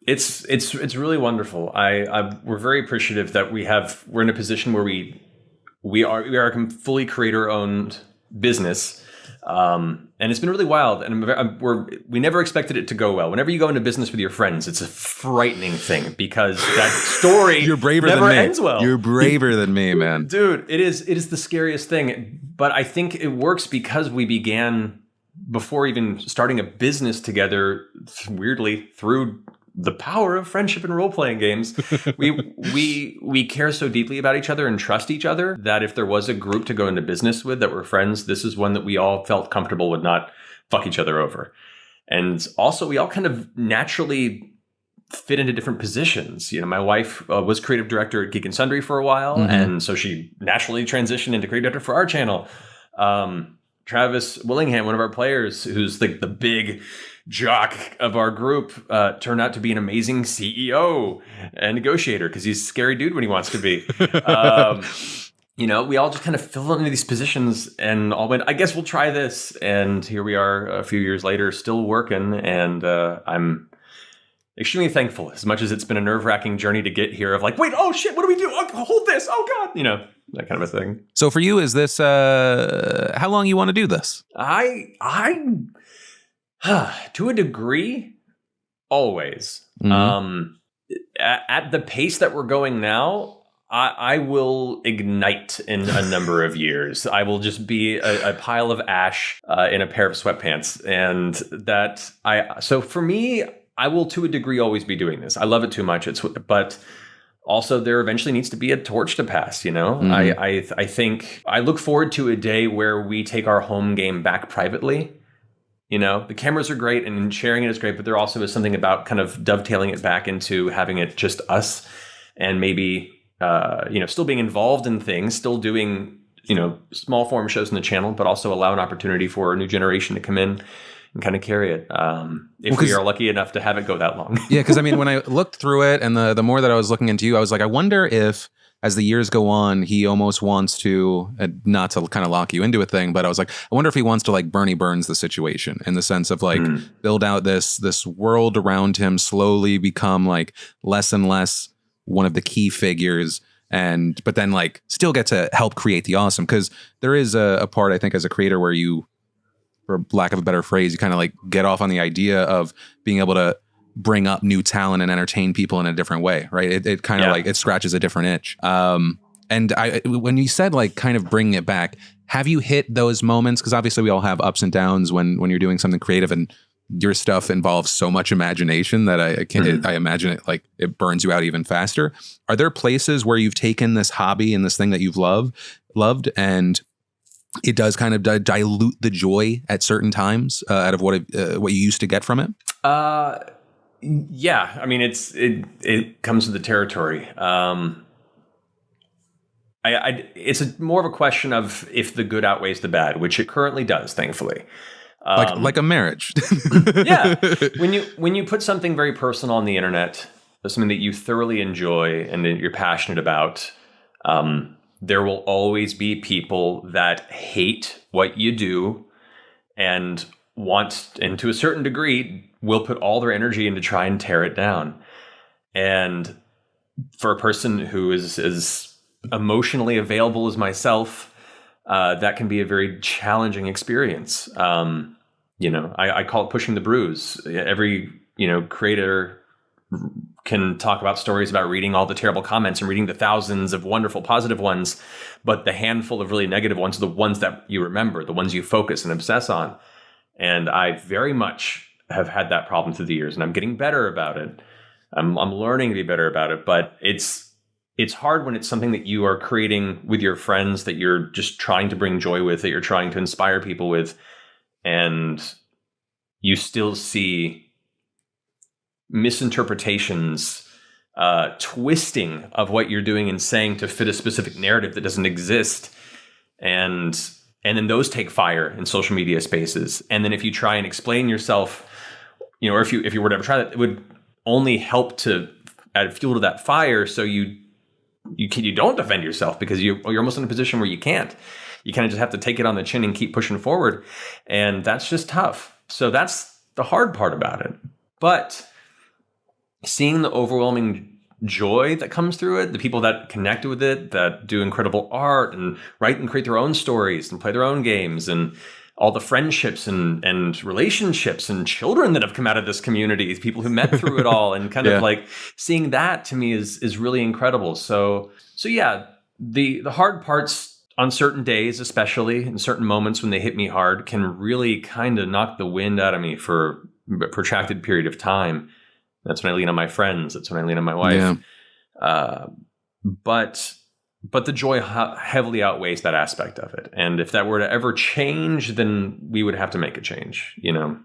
It's really wonderful. We're very appreciative that we're in a position where we are a fully creator owned business. And it's been really wild, and we never expected it to go well. Whenever you go into business with your friends, it's a frightening thing because that story You're braver never than me. ends well. You're braver than me, man. Dude, it is the scariest thing. But I think it works because we began before even starting a business together, weirdly, through the power of friendship and role-playing games. We care so deeply about each other and trust each other that if there was a group to go into business with that were friends, this is one that we all felt comfortable would not fuck each other over. And also, we all kind of naturally fit into different positions. You know, my wife was creative director at Geek and Sundry for a while, and so she naturally transitioned into creative director for our channel. Travis Willingham, one of our players, who's like the big jock of our group, turned out to be an amazing CEO and negotiator because he's a scary dude when he wants to be. You know, we all just kind of fell into these positions and all went, I guess we'll try this. And here we are a few years later, still working. And I'm extremely thankful, as much as it's been a nerve-wracking journey to get here of like, wait, oh shit, what do we do? Oh, hold this. Oh God, you know, that kind of a thing. So for you, is this, how long you want to do this? To a degree, always. At the pace that we're going now, I will ignite in a number of years. I will just be a pile of ash in a pair of sweatpants. And so for me, I will to a degree always be doing this. I love it too much. But also there eventually needs to be a torch to pass, you know? I think I look forward to a day where we take our home game back privately. You know, the cameras are great and sharing it is great, but there also is something about kind of dovetailing it back into having it just us and maybe, still being involved in things, still doing, small form shows on the channel, but also allow an opportunity for a new generation to come in and kind of carry it. If we are lucky enough to have it go that long. Yeah, because I mean, when I looked through it and the more that I was looking into you, I was like, I wonder if as the years go on, he almost wants to, not to kind of lock you into a thing, but I was like, I wonder if he wants to like Bernie Burns the situation in the sense of like build out this world around him, slowly become like less and less one of the key figures, but then like still get to help create the awesome. Because there is a part, I think, as a creator where you, for lack of a better phrase, you kind of like get off on the idea of being able to bring up new talent and entertain people in a different way, right? It kind of like it scratches a different itch. And when you said like kind of bringing it back, have you hit those moments? Because obviously we all have ups and downs when you're doing something creative, and your stuff involves so much imagination that I can't. I imagine it like it burns you out even faster. Are there places where you've taken this hobby and this thing that you've loved, and it does kind of dilute the joy at certain times out of what you used to get from it? Yeah, I mean, it comes with the territory. It's more of a question of if the good outweighs the bad, which it currently does, thankfully. Like a marriage. Yeah, when you put something very personal on the internet, something that you thoroughly enjoy and that you're passionate about, there will always be people that hate what you do and to a certain degree, will put all their energy into try and tear it down. And for a person who is as emotionally available as myself, that can be a very challenging experience. I call it pushing the bruise. Every, creator can talk about stories about reading all the terrible comments and reading the thousands of wonderful positive ones, but the handful of really negative ones are the ones that you remember, the ones you focus and obsess on. And I very much have had that problem through the years, and I'm getting better about it. I'm learning to be better about it, but it's hard when it's something that you are creating with your friends, that you're just trying to bring joy with, that you're trying to inspire people with, and you still see misinterpretations, twisting of what you're doing and saying to fit a specific narrative that doesn't exist. And then those take fire in social media spaces. And then if you try and explain yourself, or if you were to ever try that, it would only help to add fuel to that fire. So you don't defend yourself because you're almost in a position where you can't. You kind of just have to take it on the chin and keep pushing forward. And that's just tough. So that's the hard part about it. But seeing the overwhelming joy that comes through it, the people that connect with it, that do incredible art and write and create their own stories and play their own games, and all the friendships and relationships and children that have come out of this community, people who met through it all, and kind of like seeing that to me is really incredible. So yeah, the hard parts on certain days, especially in certain moments when they hit me hard, can really kind of knock the wind out of me for a protracted period of time. That's when I lean on my friends. That's when I lean on my wife. Yeah. But the joy heavily outweighs that aspect of it. And if that were to ever change, then we would have to make a change, you know?